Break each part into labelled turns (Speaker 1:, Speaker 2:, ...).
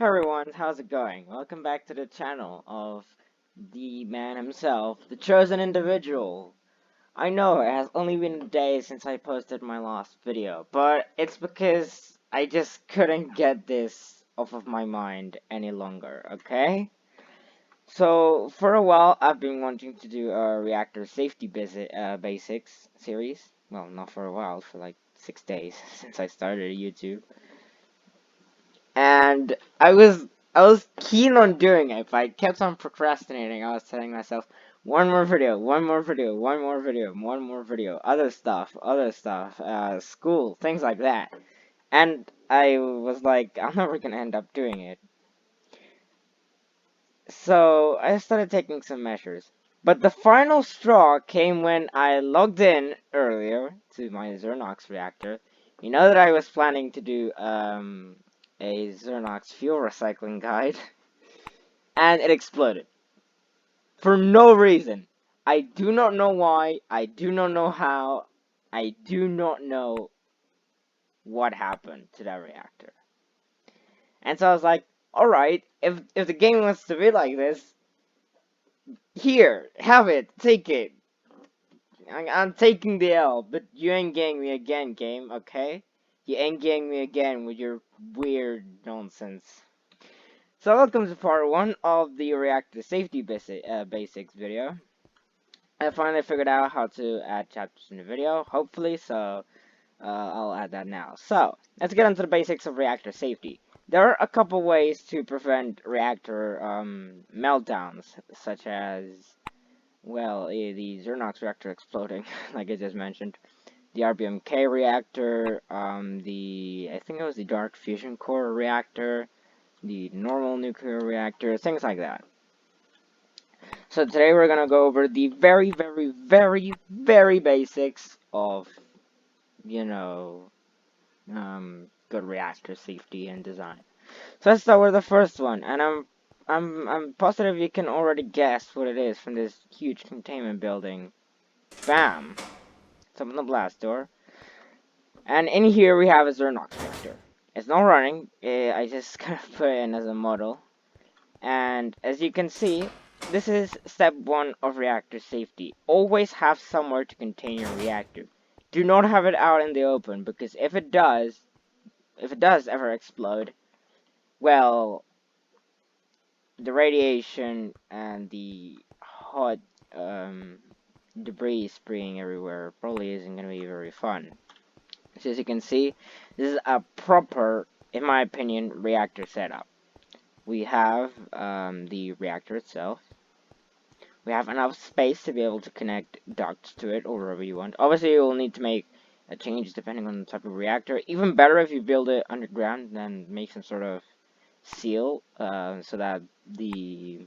Speaker 1: Hey everyone, how's it going? Welcome back to the channel of the man himself, the chosen individual. I know it has only been a day since I posted my last video, but it's because I just couldn't get this off of my mind any longer, okay? So, for a while, I've been wanting to do a Reactor Safety Basics series. Well, not for a while, for like 6 days since I started YouTube. And I was keen on doing it, but I kept on procrastinating. I was telling myself, one more video, one more video, one more video, one more video, other stuff, school, things like that. And I was like, I'm never gonna end up doing it. So I started taking some measures. But the final straw came when I logged in earlier to my zirnox reactor. You know that I was planning to do a zirnox fuel recycling guide, and it exploded for no reason. I do not know why. I do not know how. I do not know what happened to that reactor. And so I was like, all right, if the game wants to be like this, here, have it, take it. I'm taking the L, but you ain't getting me again, game, okay? You ain't getting me again with your weird nonsense. So welcome to part 1 of the Reactor Safety Basics video. I finally figured out how to add chapters in the video, hopefully, so I'll add that now. So, let's get into the basics of reactor safety. There are a couple ways to prevent reactor meltdowns, such as, well, the zirnox reactor exploding, like I just mentioned, the RBMK reactor, I think it was the dark fusion core reactor, the normal nuclear reactor, things like that. So today we're gonna go over the very, very, very, very basics of, you know, good reactor safety and design. So let's start with the first one, and I'm positive you can already guess what it is from this huge containment building. Bam! It's on the blast door. And in here we have a zirnox reactor. It's not running. I just kind of put it in as a model. And as you can see, this is step 1 of reactor safety. Always have somewhere to contain your reactor. Do not have it out in the open, because if it does ever explode, well, the radiation and the hot debris spraying everywhere probably isn't going to be very fun. So as you can see, this is a proper, in my opinion, reactor setup. We have the reactor itself. We have enough space to be able to connect ducts to it or wherever you want. Obviously, you will need to make a change depending on the type of reactor. Even better if you build it underground and make some sort of seal, so that the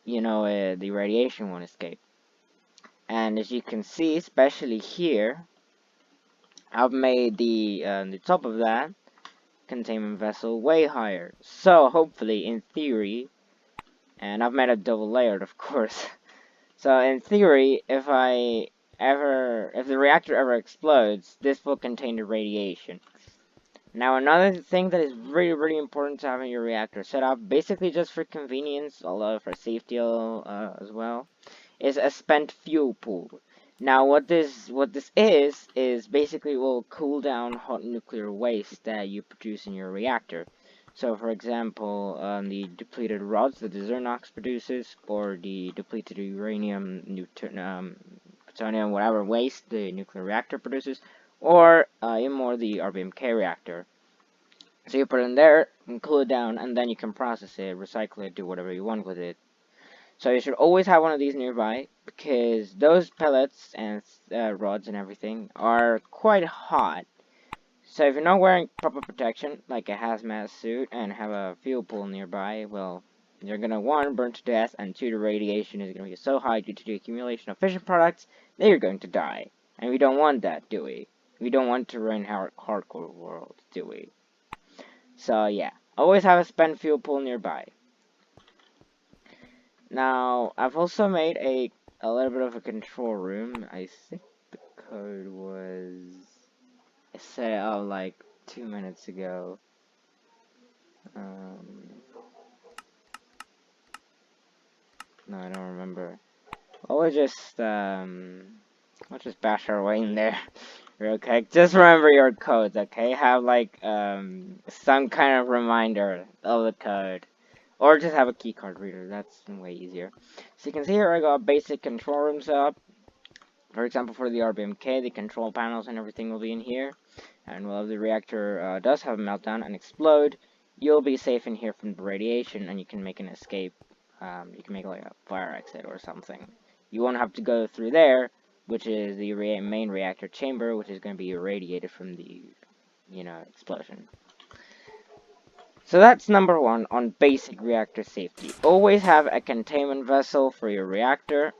Speaker 1: the radiation won't escape. And as you can see, especially here, I've made the top of that containment vessel way higher. So hopefully, in theory, and I've made it double layered, of course. So in theory, if the reactor ever explodes, this will contain the radiation. Now another thing that is really, really important to have in your reactor setup, basically just for convenience, although for safety as well, is a spent fuel pool. Now what this is basically will cool down hot nuclear waste that you produce in your reactor. So for example, the depleted rods that the zirnox produces, or the depleted uranium, plutonium, whatever waste the nuclear reactor produces, or even more the RBMK reactor. So you put it in there, and cool it down, and then you can process it, recycle it, do whatever you want with it. So you should always have one of these nearby, because those pellets and rods and everything are quite hot. So if you're not wearing proper protection, like a hazmat suit, and have a fuel pool nearby, well, you're gonna, 1, burn to death, and 2, the radiation is gonna be so high due to the accumulation of fission products that you're going to die. And we don't want that, do we? We don't want to ruin our hardcore world, do we? So yeah, always have a spent fuel pool nearby. Now, I've also made a little bit of a control room. I think the code was... I set it up like 2 minutes ago. Um, no, I don't remember. Well, we'll just bash our way in there real quick. Just remember your codes, okay? Have like some kind of reminder of the code. Or just have a keycard reader, that's way easier. So you can see here I got basic control room set up. For example, for the RBMK, the control panels and everything will be in here. And while the reactor does have a meltdown and explode, you'll be safe in here from the radiation and you can make an escape. You can make like a fire exit or something. You won't have to go through there, which is the main reactor chamber, which is going to be irradiated from the, explosion. So that's number one on basic reactor safety. Always have a containment vessel for your reactor.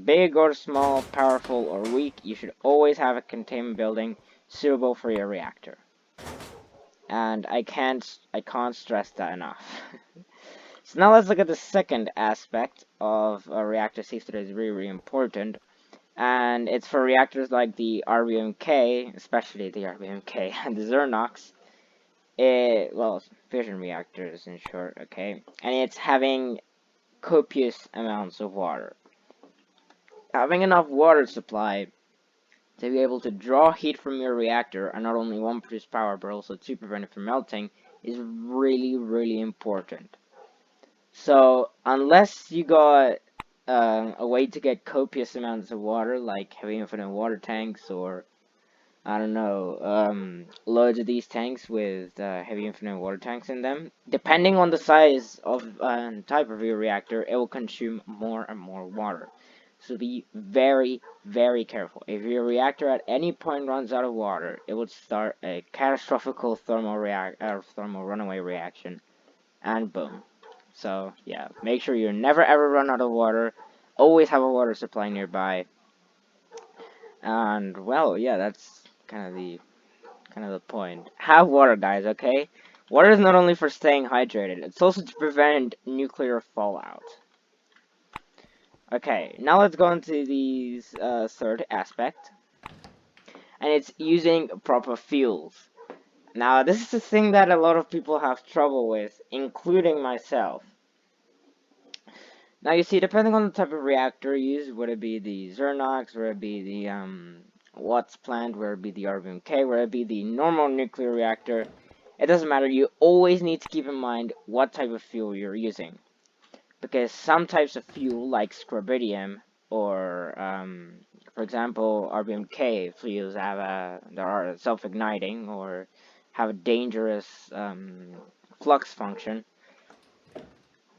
Speaker 1: Big or small, powerful or weak, you should always have a containment building suitable for your reactor. And I can't stress that enough. So now let's look at the second aspect of reactor safety that is really, really important. And it's for reactors like the RBMK, especially the RBMK and the zirnox. Well, fission reactors in short, okay? And it's having copious amounts of water. Having enough water supply to be able to draw heat from your reactor, and not only one, produce power, but also to prevent it from melting, is really, really important. So, unless you got a way to get copious amounts of water, like having infinite water tanks, or I don't know, loads of these tanks with heavy infinite water tanks in them. Depending on the size of type of your reactor, it will consume more and more water. So be very, very careful. If your reactor at any point runs out of water, it will start a catastrophic thermal runaway reaction, and boom. So yeah, make sure you never ever run out of water. Always have a water supply nearby. And well, yeah, that's kind of the point. Have water, guys, okay? Water is not only for staying hydrated, it's also to prevent nuclear fallout. Okay, now let's go into the third aspect, and it's using proper fuels. Now, this is the thing that a lot of people have trouble with, including myself. Now, you see, depending on the type of reactor you use, would it be the zirnox, would it be the Watts plant, would it be the RBMK, would it be the normal nuclear reactor, it doesn't matter. You always need to keep in mind what type of fuel you're using. Because some types of fuel, like scorbidium, or, for example, RBMK fuels that are self-igniting, or have a dangerous flux function.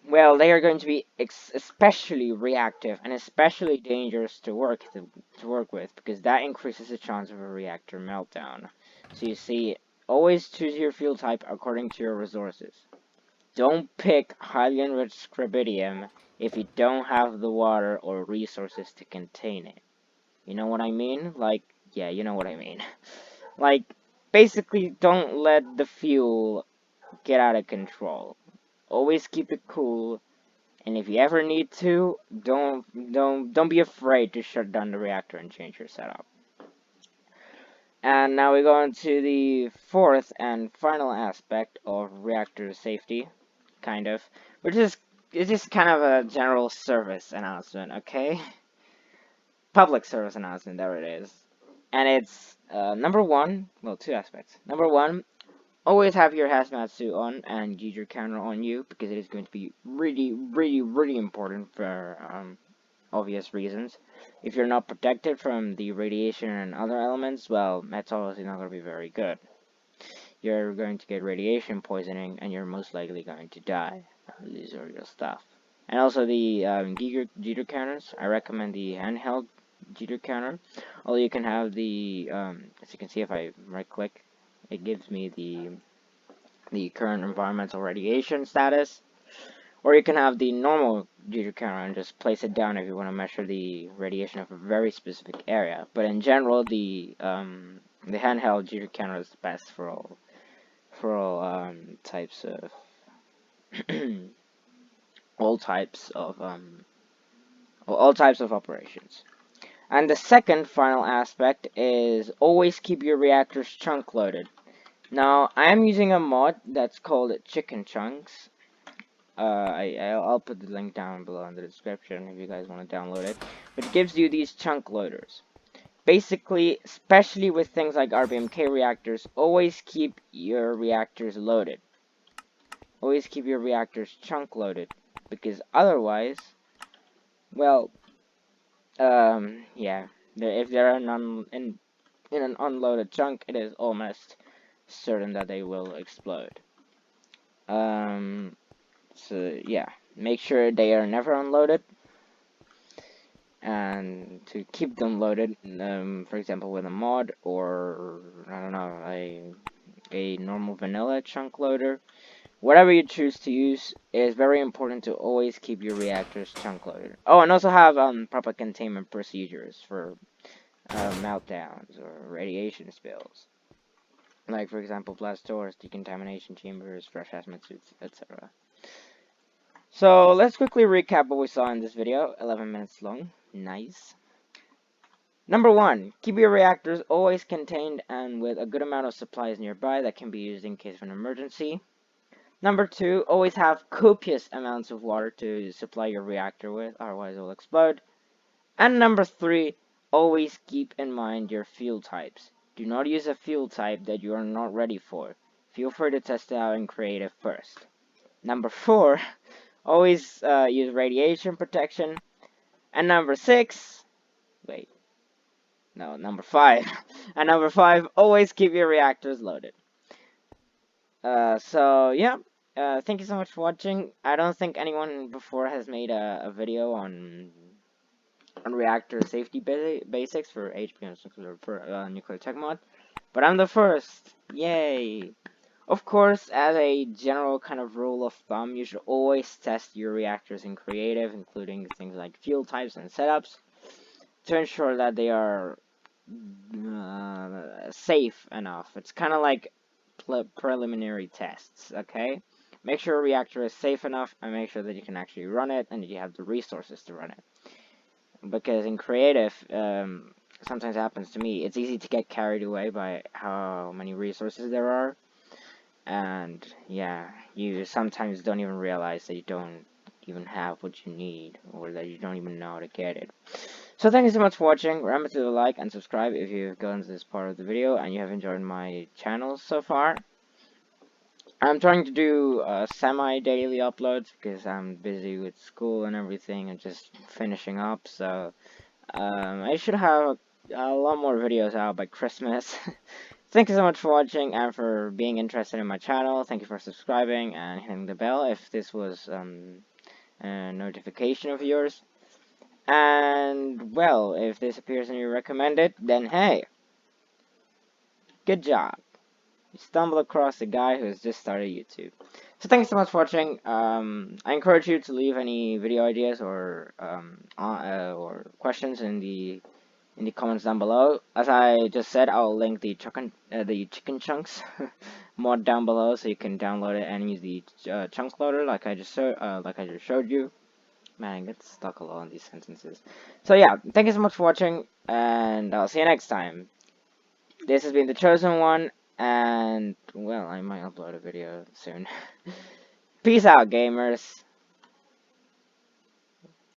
Speaker 1: Well, they are going to be especially reactive and especially dangerous to work with, because that increases the chance of a reactor meltdown. So you see, always choose your fuel type according to your resources. Don't pick highly enriched scorbidium if you don't have the water or resources to contain it. You know what I mean? Like, yeah, you know what I mean. Like, basically, don't let the fuel get out of control. Always keep it cool, and if you ever need to, don't be afraid to shut down the reactor and change your setup. And now we go into the fourth and final aspect of reactor safety, kind of, it's just kind of a general service announcement, okay? Public service announcement, there it is. And it's number one, well, two aspects. Number one, always have your hazmat suit on and use your camera on you, because it is going to be really, really, really important for obvious reasons. If you're not protected from the radiation and other elements, well, that's obviously not going to be very good. You're going to get radiation poisoning, and you're most likely going to die. Lose all your stuff. And also the jitter counters. I recommend the handheld jitter counter. Although you can have the, as you can see if I right click, it gives me the current environmental radiation status. Or you can have the normal jitter counter and just place it down if you want to measure the radiation of a very specific area. But in general, the handheld jitter counter is the best for all types of all types of operations. And the second final aspect is always keep your reactors chunk loaded. Now, I am using a mod that's called ChickenChunks. I'll put the link down below in the description if you guys want to download it. But it gives you these chunk loaders. Basically, especially with things like RBMK reactors, always keep your reactors loaded. Always keep your reactors chunk loaded. Because otherwise, well, yeah. If they're in an unloaded chunk, it is almost certain that they will explode. So yeah, make sure they are never unloaded, and to keep them loaded, for example, with a mod or I don't know, a normal vanilla chunk loader, whatever you choose to use, it is very important to always keep your reactors chunk loaded. Oh, and also have proper containment procedures for meltdowns or radiation spills. Like, for example, blast doors, decontamination chambers, fresh hazmat suits, etc. So, let's quickly recap what we saw in this video. 11 minutes long. Nice. Number 1. Keep your reactors always contained and with a good amount of supplies nearby that can be used in case of an emergency. Number 2. Always have copious amounts of water to supply your reactor with, otherwise it will explode. And number 3. Always keep in mind your fuel types. Do not use a fuel type that you are not ready for. Feel free to test it out in creative first. Number 4. Always use radiation protection. And number 6. Wait. No, number 5. And number 5. Always keep your reactors loaded. So, yeah. Thank you so much for watching. I don't think anyone before has made a video on Reactor Safety Basics for HBMs for nuclear tech mod. But I'm the first. Yay! Of course, as a general kind of rule of thumb, you should always test your reactors in creative, including things like fuel types and setups, to ensure that they are safe enough. It's kind of like preliminary tests, okay? Make sure a reactor is safe enough, and make sure that you can actually run it, and that you have the resources to run it. Because in creative, sometimes happens to me, it's easy to get carried away by how many resources there are. And yeah, you sometimes don't even realize that you don't even have what you need, or that you don't even know how to get it. So thank you so much for watching. Remember to like and subscribe if you've gotten to this part of the video and you have enjoyed my channel so far. I'm trying to do semi-daily uploads because I'm busy with school and everything and just finishing up, so I should have a lot more videos out by Christmas. Thank you so much for watching and for being interested in my channel. Thank you for subscribing and hitting the bell if this was a notification of yours. And, well, if this appears in your recommended, then hey, good job. You stumbled across a guy who has just started YouTube. So thank you so much for watching. I encourage you to leave any video ideas or questions in the comments down below. As I just said, I'll link the ChickenChunks mod down below, so you can download it and use the chunk loader like I just showed you. Man, I get stuck a lot on these sentences. So yeah, thank you so much for watching, and I'll see you next time. This has been the Chosen One, and well, I might upload a video soon. Peace out, gamers.